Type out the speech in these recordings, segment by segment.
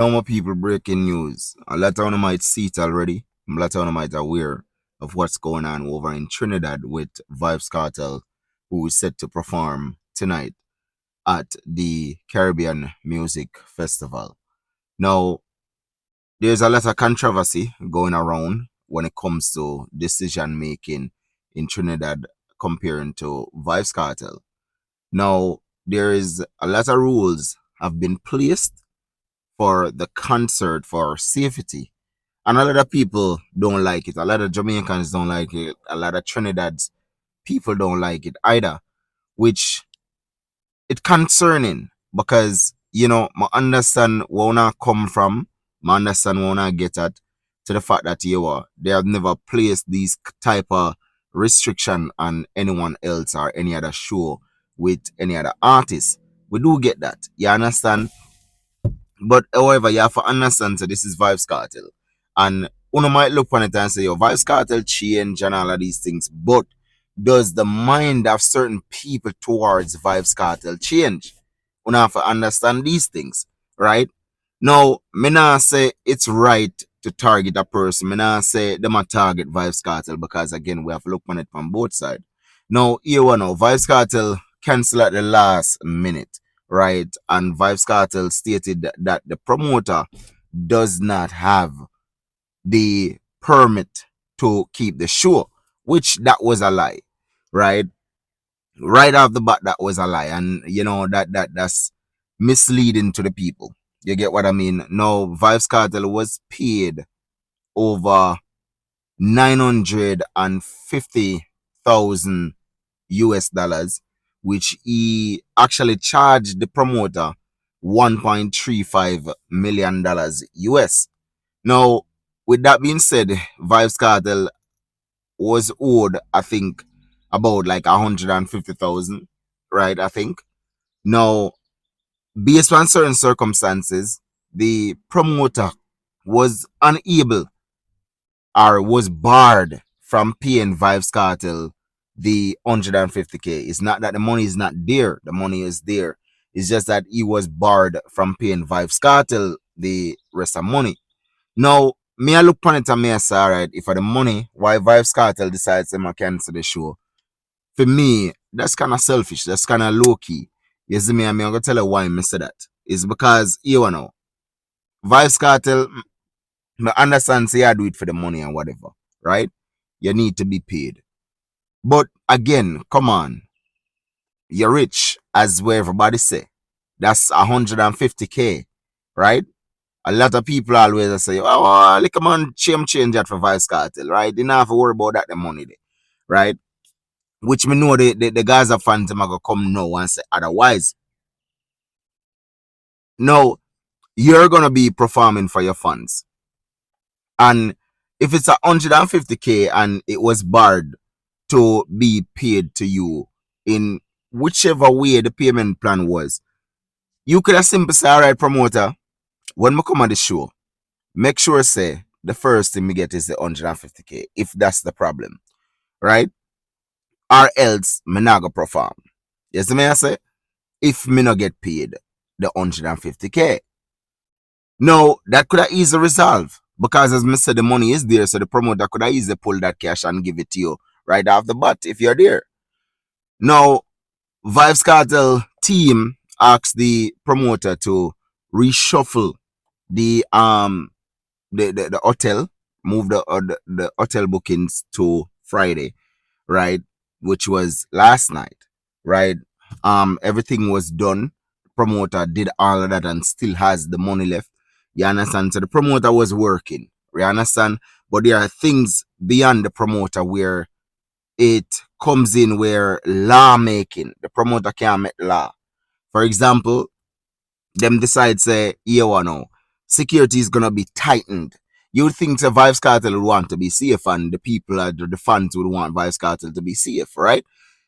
More people, breaking news. A lot of them might see it already. A lot of them might aware of what's going on over in Trinidad with Vybz Kartel, who is set to perform tonight at the Caribbean Music Festival. Now, there's a lot of controversy going around when it comes to decision making in Trinidad comparing to Vybz Kartel. Now, there is a lot of rules have been placed for the concert for safety. And a lot of people don't like it. A lot of Jamaicans don't like it. A lot of Trinidad's people don't like it either, which it's concerning because, I understand where I come from. I understand where I get at to the fact that they have never placed these type of restriction on anyone else or any other show with any other artist. We do get that. You understand? But however, you have to understand that this is Vybz Kartel. And one might look on it and say, Vybz Kartel change and all of these things. But does the mind of certain people towards Vybz Kartel change? You have to understand these things, right? Now, me not say it's right to target a person. Me not say them a target Vybz Kartel because again, we have to look on it from both sides. Now, here we know, Vybz Kartel cancel at the last minute, right? And Vybz Kartel stated that the promoter does not have the permit to keep the show, which that was a lie, right? Right off the bat, that was a lie, and that's misleading to the people. You get what I mean? Now, Vybz Kartel was paid over 950,000 US dollars, which he actually charged the promoter $1.35 million US. Now, with that being said, Vybz Kartel was owed, I think, about like 150,000, right? I think. Now, based on certain circumstances, the promoter was unable or was barred from paying Vybz Kartel the 150K. It's not that the money is not there. The money is there. It's just that he was barred from paying Vybz Kartel the rest of money. Now, me I look upon it and me I say, alright, if for the money, why Vybz Kartel decides to cancel the show? For me, that's kind of selfish. That's kind of low key. You see me, I'm going to tell you why I say that. It's because, Vybz Kartel, I understand, say I do it for the money and whatever, right? You need to be paid. But again, come on. You're rich, as where everybody say. That's 150K, right? A lot of people always say, oh, look, come on, change that for Vybz Kartel, right? You don't have to worry about that, the money there, right? Which me know the guys are fans are going to come now and say otherwise. No, you're going to be performing for your fans. And if it's 150K and it was barred to be paid to you in whichever way the payment plan was, you could have simply say, all right, promoter, when we come on the show, make sure say the first thing we get is the 150K, if that's the problem, right? Or else me not go perform. You see me I say? If me not get paid the 150K. Now, that could have easily resolved because as I said, the money is there, so the promoter could have easily pull that cash and give it to you right off the bat if you're there. Now, Vybz Kartel team asked the promoter to reshuffle the hotel, move the hotel bookings to Friday, right? Which was last night, right? Everything was done. Promoter did all of that and still has the money left. You understand? So the promoter was working. You understand? But there are things beyond the promoter where it comes in where law making. The promoter can't make law. For example, them decide say, now, security is gonna be tightened. You would think the Vybz Kartel would want to be safe and the people, the fans would want Vybz Kartel to be safe, right?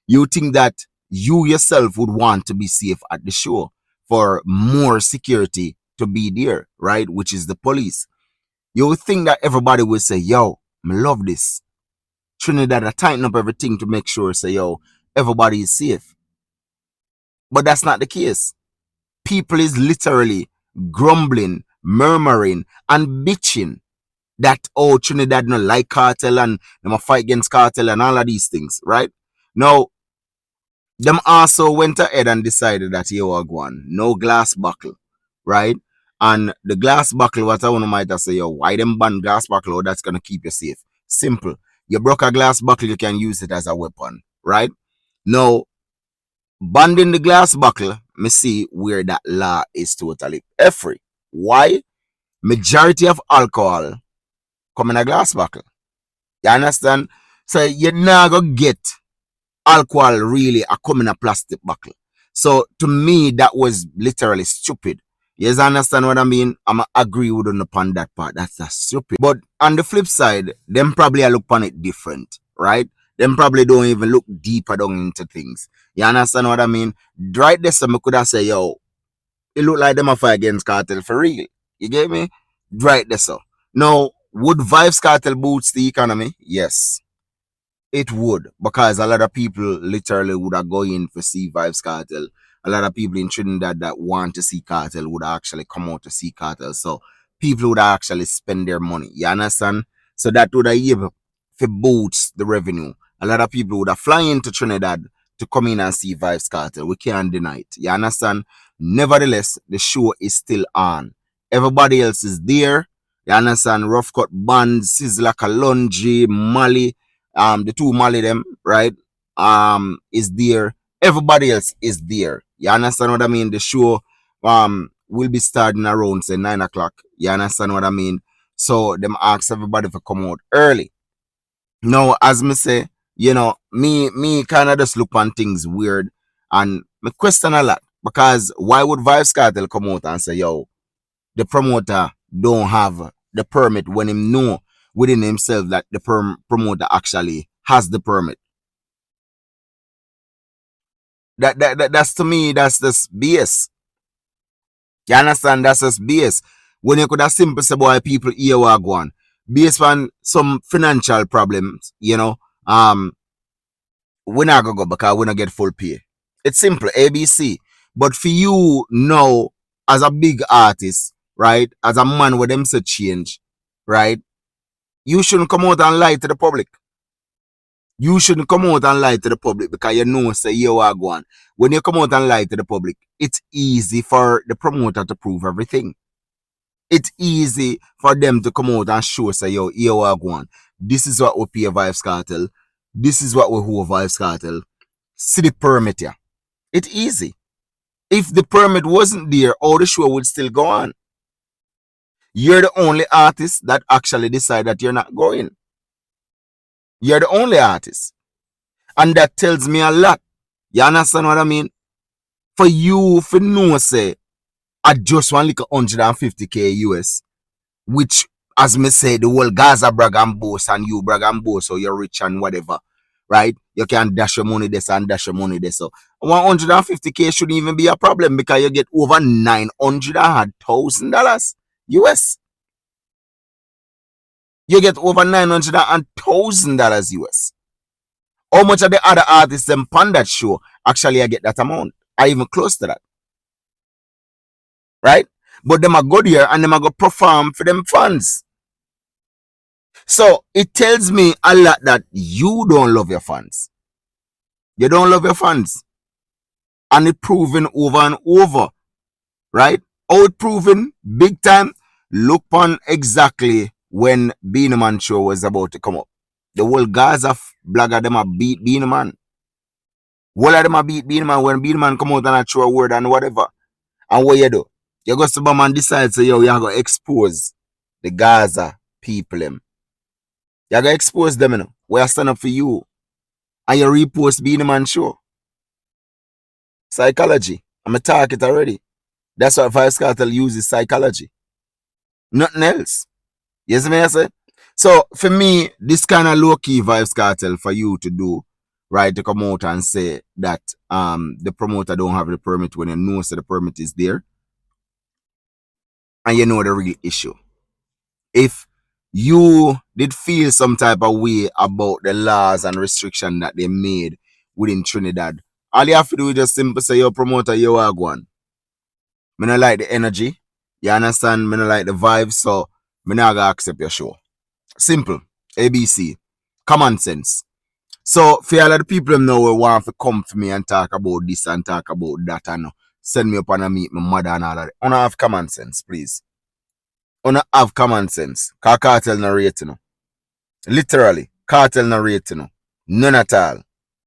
You think that you yourself would want to be safe at the show for more security to be there, right? Which is the police. You would think that everybody would say, yo, I love this. Trinidad, I tighten up everything to make sure, say, yo, everybody is safe. But that's not the case. People is literally grumbling murmuring and bitching that, oh, Trinidad no like cartel and them a fight against cartel and all of these things, right? Now, them also went ahead and decided that you are going, no glass buckle, right? And the glass buckle, what I want to might have say, yo, why them ban glass buckle? Oh, that's gonna keep you safe. Simple. You broke a glass buckle, you can use it as a weapon, right? Now, banding the glass buckle, me see where that law is totally free. Why? Majority of alcohol come in a glass buckle. You understand? So you're not gonna get alcohol really a come in a plastic buckle. So to me, that was literally stupid. You guys understand what I mean? I'm agree with them upon that part. That's stupid. But on the flip side, them probably look upon it different, right? Them probably don't even look deeper down into things. You understand what I mean? Right there, so I could have said, yo, it look like them a fight against cartel for real. You get me? Right there, so. Now, would Vybz Kartel boost the economy? Yes. It would, because a lot of people literally would have go in for see Vybz Kartel. A lot of people in Trinidad that want to see Kartel would actually come out to see Kartel. So people would actually spend their money. You understand? So that would have able to boost the revenue. A lot of people would have fly into Trinidad to come in and see Vybz Kartel. We can't deny it. You understand? Nevertheless, the show is still on. Everybody else is there. You understand? Rough Cut Band, Sizzla Kalonji, Mali, the two Mali them, right? Is there. Everybody else is there. You understand what I mean? The show will be starting around say 9 o'clock. You understand what I mean? So them ask everybody to come out early. Now, as me say, you know, me kind of just look on things weird and me question a lot, because why would Vybz Kartel come out and say, yo, the promoter don't have the permit when him know within himself that the promoter actually has the permit? That's to me, that's just BS. You understand? That's just BS. When you could have simple say, boy, people here are going based on some financial problems, you know, we're not gonna go because we're not get full pay. It's simple, ABC. But for you now, as a big artist, right, as a man with them say change, right, you shouldn't come out and lie to the public. You shouldn't come out and lie to the public because you know, say, you are going. When you come out and lie to the public, it's easy for the promoter to prove everything. It's easy for them to come out and show, say, yo, you are going. This is what we pay Vybz Kartel. This is what we owe Vybz Kartel. See the permit here. It's easy. If the permit wasn't there, all the show would still go on. You're the only artist that actually decide that you're not going. You're the only artist. And that tells me a lot. You understand what I mean? For you, for no say, I just want like 150k US, which, as me say, the whole Gaza brag and boast and you brag and boast, so you're rich and whatever, right? You can dash your money this and dash your money this. So 150k shouldn't even be a problem because you get over $900,000 US. You get over $900,000 US. How much of the other artists them on that show actually I get that amount? Or even close to that. Right? But them a go there and them a go perform for them fans. So it tells me a lot that you don't love your fans. You don't love your fans. And it proven over and over. Right? Out proven big time. Look on exactly when Beenie Man show was about to come up. The whole Gaza blogger them a beat Beenie Man. All of them a beat Beenie Man when Beenie Man come out and a throw a word and whatever. And what you do? You go to Bam and decide, so yo, you're going to expose the Gaza people. You're going to expose them, you know. We stand up for you. And you repost Beenie Man show. Psychology. I'm a talk it already. That's what Vybz Kartel uses, psychology. Nothing else. You see me I say? So for me, this kind of low-key Vybz Kartel for you to do, right, to come out and say that the promoter don't have the permit when you know so the permit is there. And you know the real issue. If you did feel some type of way about the laws and restriction that they made within Trinidad, all you have to do is just simply say, your promoter, you are going. I don't like the energy. You understand? Me not like the vibes, so me not gonna accept your show. Simple. ABC. Common sense. So for all of the people them know we want to come for me and talk about this and talk about that and send me up and meet my mother and all that. Wanna have common sense, please. Wanna have common sense. Cause cartel narrate, you know. Literally. Cartel narrate, you know. None at all.